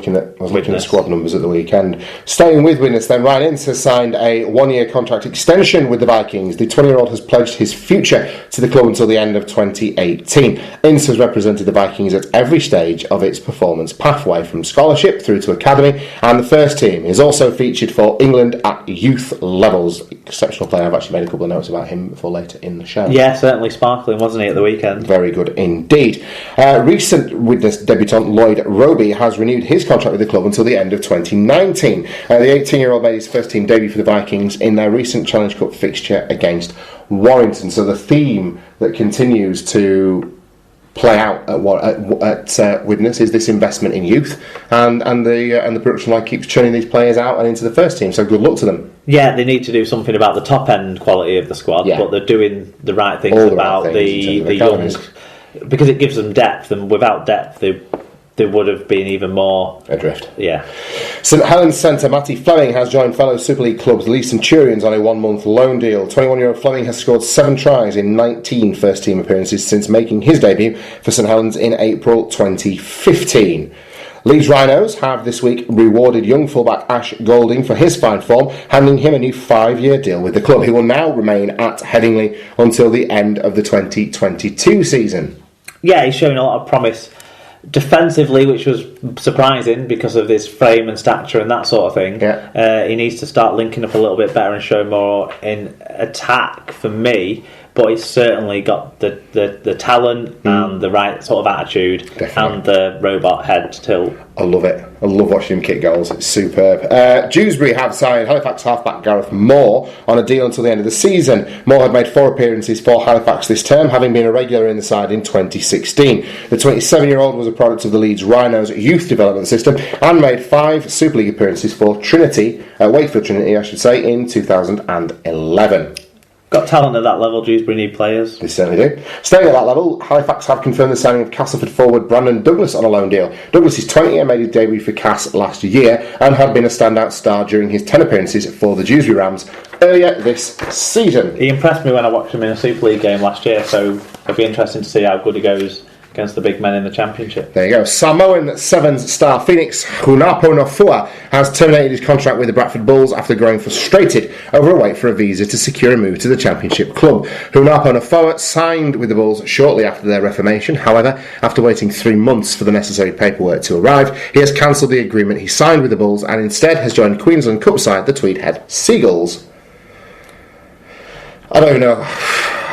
looking at squad numbers at the weekend. Staying with Widnes then, Ryan Ince has signed a 1-year contract extension with the Vikings. The 20-year-old has pledged his future to the club until the end of 2018. Ince has represented the Vikings at every stage of its performance pathway, from scholarship through to academy and the first team. He is also featured for England at youth levels. Exceptional player. I've actually made a couple of notes about him for later in the show. Yeah, certainly sparkling, wasn't he, at the weekend? Very good indeed. Recent Widnes debutant Lloyd Roby has renewed his contract with the club until the end of 2019. The 18-year-old made his first team debut for the Vikings in their recent Challenge Cup fixture against Warrington. So the theme that continues to play out at Widnes is this investment in youth, and the production line keeps churning these players out and into the first team. So good luck to them. Yeah, they need to do something about the top end quality of the squad, but they're doing the right things about the young, because it gives them depth, and without depth they would have been even more adrift. Yeah. St Helens centre Matty Fleming has joined fellow Super League clubs Leeds Centurions on a 1-month loan deal. 21-year-old Fleming has scored 7 tries in 19 first-team appearances since making his debut for St Helens in April 2015. Leeds Rhinos have this week rewarded young fullback Ash Golding for his fine form, handing him a new 5-year deal with the club. He will now remain at Headingley until the end of the 2022 season. Yeah, he's shown a lot of promise defensively, which was surprising because of his frame and stature and that sort of thing. Yeah. He needs to start linking up a little bit better and show more in attack for me, but he's certainly got the talent and the right sort of attitude. Definitely. And the robot head tilt. I love it. I love watching him kick goals. It's superb. Dewsbury have signed Halifax halfback Gareth Moore on a deal until the end of the season. Moore had made 4 appearances for Halifax this term, having been a regular in the side in 2016. The 27-year-old was a product of the Leeds Rhinos youth development system and made 5 Super League appearances for Wakefield Trinity, I should say, in 2011. Got talent at that level. Dewsbury need players. They certainly do. Staying at that level, Halifax have confirmed the signing of Castleford forward Brandon Douglas on a loan deal. Douglas is 20 and made his debut for Cass last year and had been a standout star during his 10 appearances for the Dewsbury Rams earlier this season. He impressed me when I watched him in a Super League game last year, so it'll be interesting to see how good he goes against the big men in the Championship. There you go. Samoan Sevens star Phoenix Hunapo Nofua has terminated his contract with the Bradford Bulls after growing frustrated over a wait for a visa to secure a move to the Championship club. Hunapo Nofua signed with the Bulls shortly after their reformation. However, after waiting 3 months for the necessary paperwork to arrive, he has cancelled the agreement he signed with the Bulls and instead has joined Queensland Cup side the Tweedhead Seagulls. I don't even know.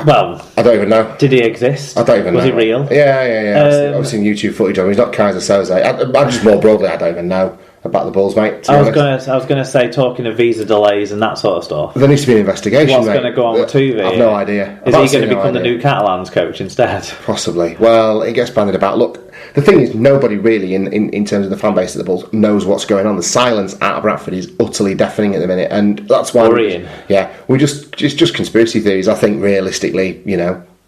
Well, I don't even know. Did he exist? I don't even know. Was he real? Yeah. I've seen YouTube footage of him. He's not Kaiser Soze. I'm just more broadly, I don't even know about the Bulls, mate. I was going to say, talking of visa delays and that sort of stuff. There needs to be an investigation. What's going to go on with Tuvi? I've no idea. Is he going to become the new Catalans coach instead? Possibly. Well, it gets bandied about. Look, the thing is, nobody really, in terms of the fan base of the Bulls, knows what's going on. The silence at Bradford is utterly deafening at the minute, and that's why. Worrying. It's just conspiracy theories. I think realistically,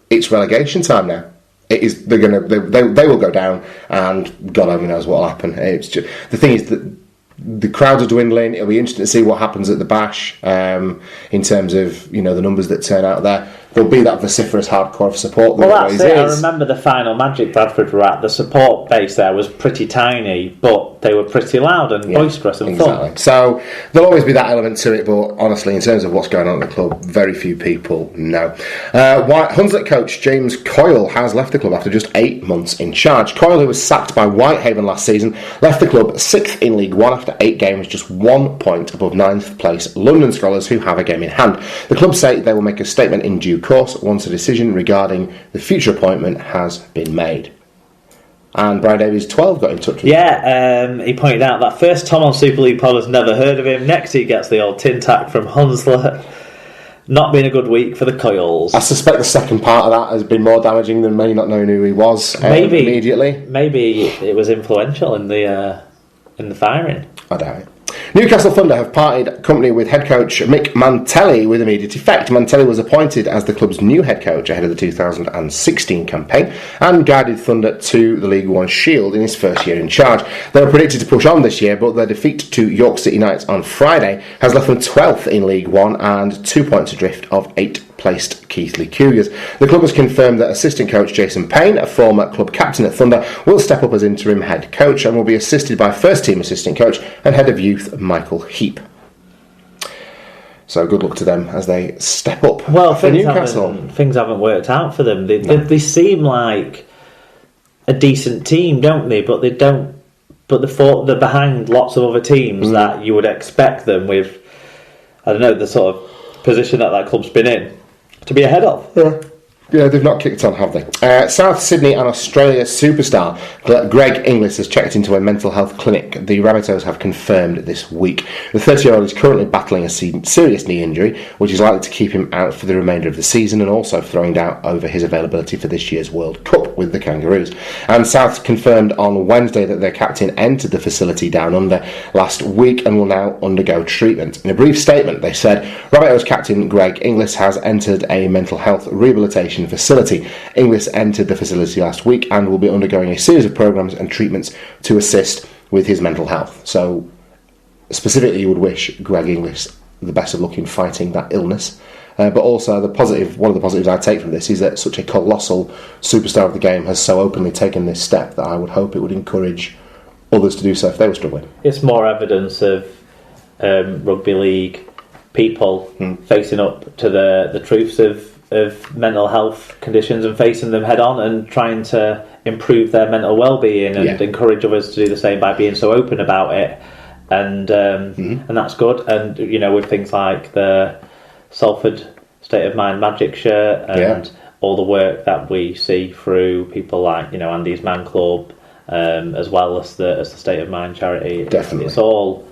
it's relegation time now. It is. They will go down, and God only knows what will happen. It's just, the thing is that the crowds are dwindling. It'll be interesting to see what happens at the Bash in terms of the numbers that turn out there. There'll be that vociferous hardcore of support. Well, that's it. I remember the final Magic Bradford were at. The support base there was pretty tiny, but they were pretty loud and boisterous and fun. So there'll always be that element to it, but honestly, in terms of what's going on at the club, very few people know. Hunslet coach James Coyle has left the club after just 8 months in charge. Coyle, who was sacked by Whitehaven last season, left the club 6th in League One after 8 games, just 1 point above 9th place London Scholars, who have a game in hand. The club say they will make a statement in due course once a decision regarding the future appointment has been made. And Brian Davies 12 got in touch with him. He pointed out that first Tom on Super League Pod has never heard of him. Next he gets the old tin tack from Hunslet. Not been a good week for the Coyles. I suspect the second part of that has been more damaging than me not knowing who he was immediately. Maybe it was influential in the firing. I doubt it. Newcastle Thunder have parted company with head coach Mick Mantelli with immediate effect. Mantelli was appointed as the club's new head coach ahead of the 2016 campaign and guided Thunder to the League One Shield in his first year in charge. They were predicted to push on this year, but their defeat to York City Knights on Friday has left them 12th in League One and 2 points adrift of 8th placed Keighley Cougars. The club has confirmed that assistant coach Jason Payne, a former club captain at Thunder, will step up as interim head coach and will be assisted by first team assistant coach and head of youth Michael Heap. So good luck to them as they step up for Newcastle. Things haven't worked out for them. They seem like a decent team, don't they? But they don't. But they're behind lots of other teams that you would expect them with. I don't know, the sort of position that club's been in to be ahead of. Yeah, they've not kicked on, have they? South Sydney and Australia superstar Greg Inglis has checked into a mental health clinic. The Rabbitohs have confirmed this week. The 30-year-old is currently battling a serious knee injury, which is likely to keep him out for the remainder of the season and also throwing doubt over his availability for this year's World Cup with the Kangaroos. And South confirmed on Wednesday that their captain entered the facility down under last week and will now undergo treatment. In a brief statement, they said, Rabbitohs captain Greg Inglis has entered a mental health rehabilitation facility. Inglis entered the facility last week and will be undergoing a series of programs and treatments to assist with his mental health. So, specifically, you would wish Greg Inglis the best of luck in fighting that illness. But also, one of the positives I take from this is that such a colossal superstar of the game has so openly taken this step that I would hope it would encourage others to do so if they were struggling. It's more evidence of rugby league people facing up to the truths of mental health conditions and facing them head on and trying to improve their mental well-being and encourage others to do the same by being so open about it, and that's good. And with things like the Salford State of Mind Magic shirt and all the work that we see through people like Andy's Man Club, as well as the State of Mind charity. Definitely, it's all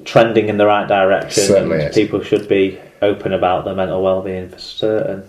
trending in the right direction. Certainly, people should be open about their mental well-being for certain.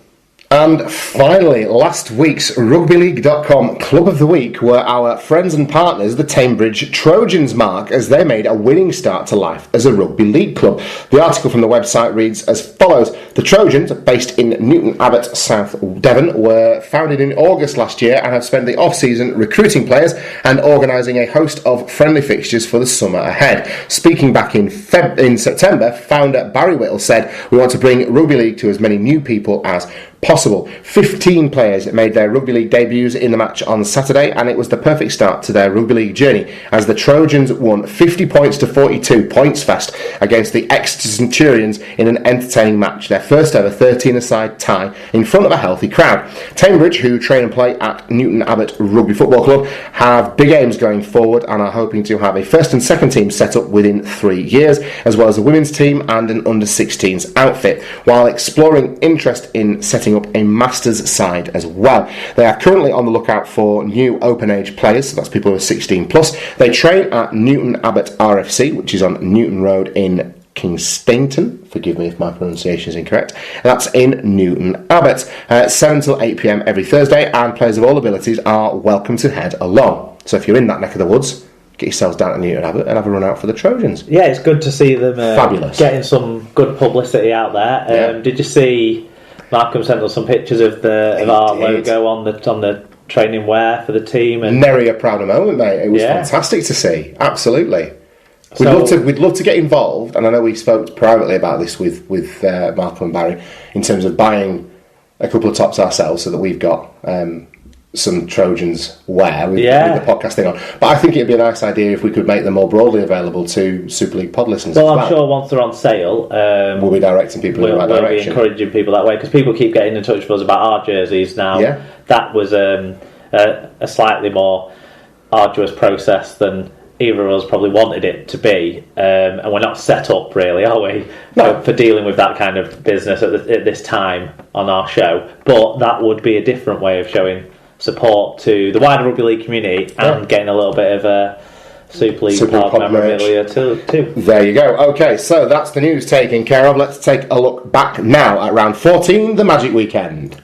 And finally, last week's RugbyLeague.com Club of the Week were our friends and partners, the Tamebridge Trojans, Mark, as they made a winning start to life as a rugby league club. The article from the website reads as follows. The Trojans, based in Newton Abbot, South Devon, were founded in August last year and have spent the off-season recruiting players and organising a host of friendly fixtures for the summer ahead. Speaking back in September, founder Barry Whittle said, "We want to bring rugby league to as many new people as possible." 15 players made their rugby league debuts in the match on Saturday, and it was the perfect start to their rugby league journey as the Trojans won 50 points to 42 points fest against the Exeter Centurions in an entertaining match, their first ever 13-a-side tie in front of a healthy crowd. Tamebridge, who train and play at Newton Abbot Rugby Football Club, have big aims going forward and are hoping to have a first and second team set up within 3 years, as well as a women's team and an under-16s outfit, while exploring interest in setting up a Masters side as well. They are currently on the lookout for new open age players, so that's people who are 16 plus. They train at Newton Abbot RFC, which is on Newton Road in Kingstainton. Forgive me if my pronunciation is incorrect. That's in Newton Abbot. 7 till 8 p.m. every Thursday, and players of all abilities are welcome to head along. So if you're in that neck of the woods, get yourselves down to Newton Abbot and have a run out for the Trojans. Yeah, it's good to see them fabulous, getting some good publicity out there. Did you see Malcolm sent us some pictures of our logo on the training wear for the team? And Nary a prouder moment, mate. It was fantastic to see. Absolutely. We'd love to get involved, and I know we spoke privately about this with Malcolm and Barry in terms of buying a couple of tops ourselves so that we've got some Trojans wear with the podcast thing on. But I think it'd be a nice idea if we could make them more broadly available to Super League pod listeners. Well, I'm sure once they're on sale, we'll be directing people in the right direction. We'll be encouraging people that way, because people keep getting in touch with us about our jerseys now. Yeah. That was a slightly more arduous process than either of us probably wanted it to be, and we're not set up really, are we, for dealing with that kind of business at this time on our show. But that would be a different way of showing support to the wider rugby league community and getting a little bit of a Super League pod memorabilia too. There you go. Okay, so that's the news taken care of. Let's take a look back now at round 14, the Magic Weekend.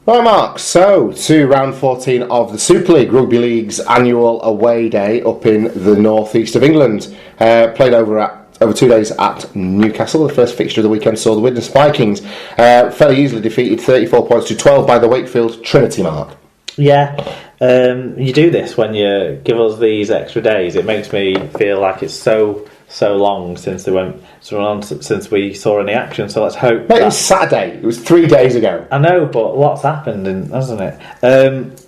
Right, Mark, so to round 14 of the Super League, Rugby League's annual away day up in the northeast of England. Played over at over 2 days at Newcastle. The first fixture of the weekend saw the Widnes Vikings fairly easily defeated 34 points to 12 by the Wakefield Trinity Mark. Yeah, you do this when you give us these extra days. It makes me feel like it's so long since since we saw any action. So let's hope. Mate, it was Saturday. It was 3 days ago. I know, but lots happened, hasn't it?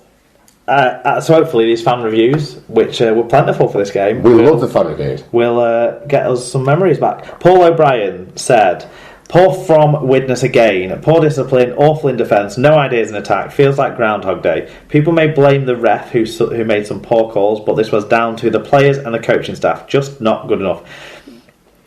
So hopefully these fan reviews, which were plentiful for this game, we love the fan reviews, will get us some memories back. Paul O'Brien said, "Poor from Widnes again. Poor discipline, awful in defence, no ideas in attack. Feels like Groundhog Day. People may blame the ref who made some poor calls, but this was down to the players and the coaching staff. Just not good enough.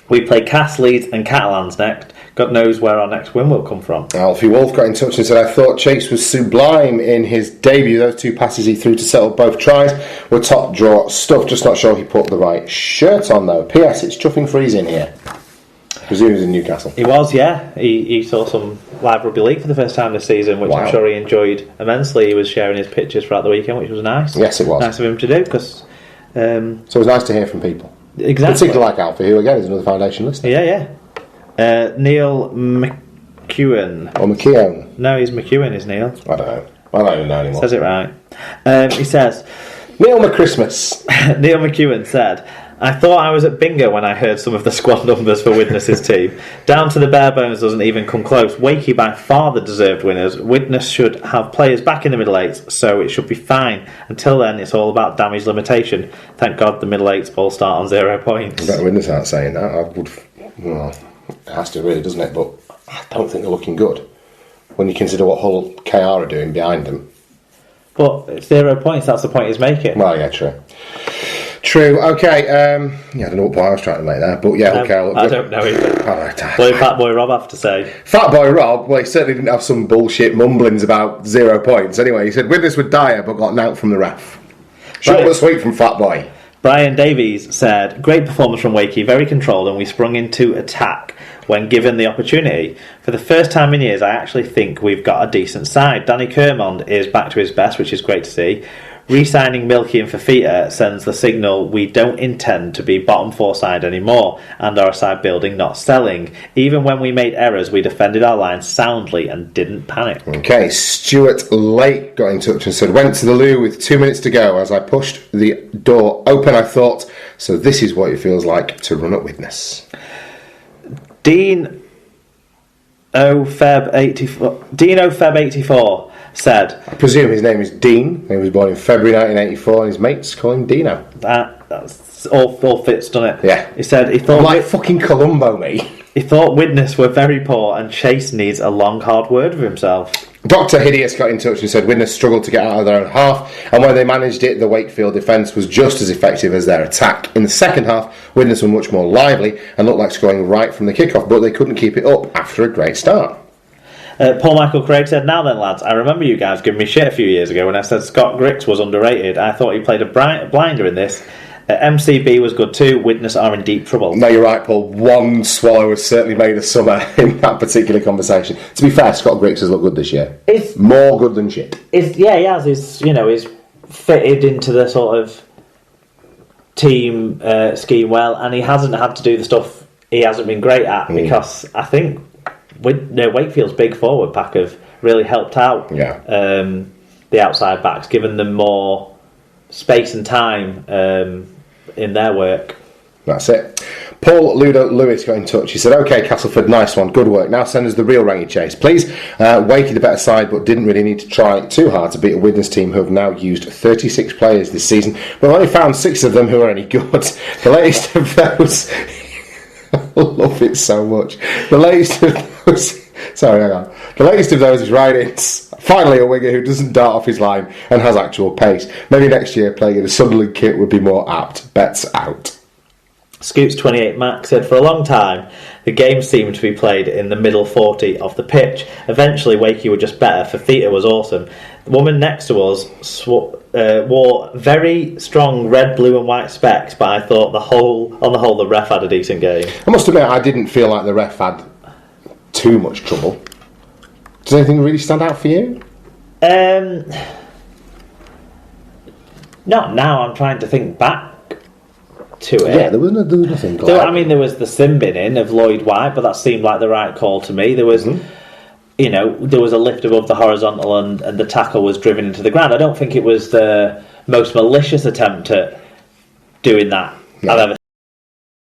We play Cass, Leeds and Catalans next. God knows where our next win will come from." Alfie Wolf got in touch and said, "I thought Chase was sublime in his debut. Those 2 passes he threw to settle both tries were top draw stuff. Just not sure he put the right shirt on though. P.S. It's chuffing freeze in here." Presume he was in Newcastle. He was, yeah. He saw some live rugby league for the first time this season, which I'm sure he enjoyed immensely. He was sharing his pictures throughout the weekend, which was nice. Yes, it was. Nice of him to do, because... so it was nice to hear from people. Exactly. Particularly like Alfie, who again is another Foundation listener. Yeah. Neil McEwen. Or McKeown. No, he's McEwen, is Neil. I don't know. I don't even know anymore. Says it right. He says... Neil McChristmas. Neil McEwen said... "I thought I was at bingo when I heard some of the squad numbers for Widnes' team. Down to the bare bones doesn't even come close. Wakey by far the deserved winners. Widnes should have players back in the middle eights, so it should be fine. Until then, it's all about damage limitation. Thank God the middle eights all start on 0 points." I bet Widnes aren't saying that. Well, it has to really, doesn't it? But I don't think they're looking good when you consider what Hull KR are doing behind them. But it's 0 points, that's the point he's making. Well, yeah, True. Okay. I don't know what point I was trying to make there, but yeah, okay. I don't know either. What did Fat Boy Rob have to say? Fat Boy Rob, well, he certainly didn't have some bullshit mumblings about 0 points. Anyway, he said Widnes were dire, but got knocked from the ref. Short but sweet from Fat Boy. Brian Davies said, "Great performance from Wakey, very controlled, and we sprung into attack when given the opportunity. For the first time in years, I actually think we've got a decent side. Danny Kermond is back to his best, which is great to see. Re-signing Milky and Fafita sends the signal we don't intend to be bottom 4 side anymore and are a side building, not selling. Even when we made errors, we defended our line soundly and didn't panic." Okay, Stuart Lake got in touch and said, "Went to the loo with 2 minutes to go. As I pushed the door open, I thought, so this is what it feels like to run at Widnes." Dean O'Feb 84 said, I presume his name is Dean. He was born in February 1984 and his mates call him Dino. That's all fits, doesn't it? Yeah. He said he thought... I'm like fucking Columbo, mate. He thought Widnes were very poor and Chase needs a long, hard word with himself. Dr. Hideous got in touch and said Widnes struggled to get out of their own half, and when they managed it, the Wakefield defence was just as effective as their attack. In the second half, Widnes were much more lively and looked like scoring right from the kickoff, but they couldn't keep it up after a great start. Paul Michael Craig said, "Now then, lads, I remember you guys giving me shit a few years ago when I said Scott Griggs was underrated. I thought he played a blinder in this. MCB was good too. Widnes are in deep trouble." No, you're right, Paul. One swallow has certainly made a summer in that particular conversation. To be fair, Scott Griggs has looked good this year. It's more good than shit. Yeah, he has. He's fitted into the sort of team scheme well, and he hasn't had to do the stuff he hasn't been great at because I think Wakefield's big forward pack have really helped out the outside backs, given them more space and time in their work. That's it. Paul Ludo Lewis got in touch. He said, "Okay, Castleford, nice one, good work. Now send us the real Rangy Chase, please. Wakey the better side, but didn't really need to try too hard to beat a Widnes team who have now used 36 players this season. We've only found 6 of them who are any good. The latest of those..." I love it so much. The latest of those... Sorry, hang on. The latest of those is Ryan-Ince. Finally a winger who doesn't dart off his line and has actual pace. Maybe next year playing in a Sunderland kit would be more apt. Bets out. Scoots28 Max said, "For a long time, the game seemed to be played in the middle 40 of the pitch. Eventually, Wakey were just better. Fafita was awesome. The woman next to us wore very strong red, blue and white specs, but I thought on the whole, the ref had a decent game." I must admit, I didn't feel like the ref had too much trouble. Does anything really stand out for you? Not now. I'm trying to think back to it. Yeah, there was nothing. There was the sin binning of Lloyd White, but that seemed like the right call to me. There was, there was a lift above the horizontal, and the tackle was driven into the ground. I don't think it was the most malicious attempt at doing that I've ever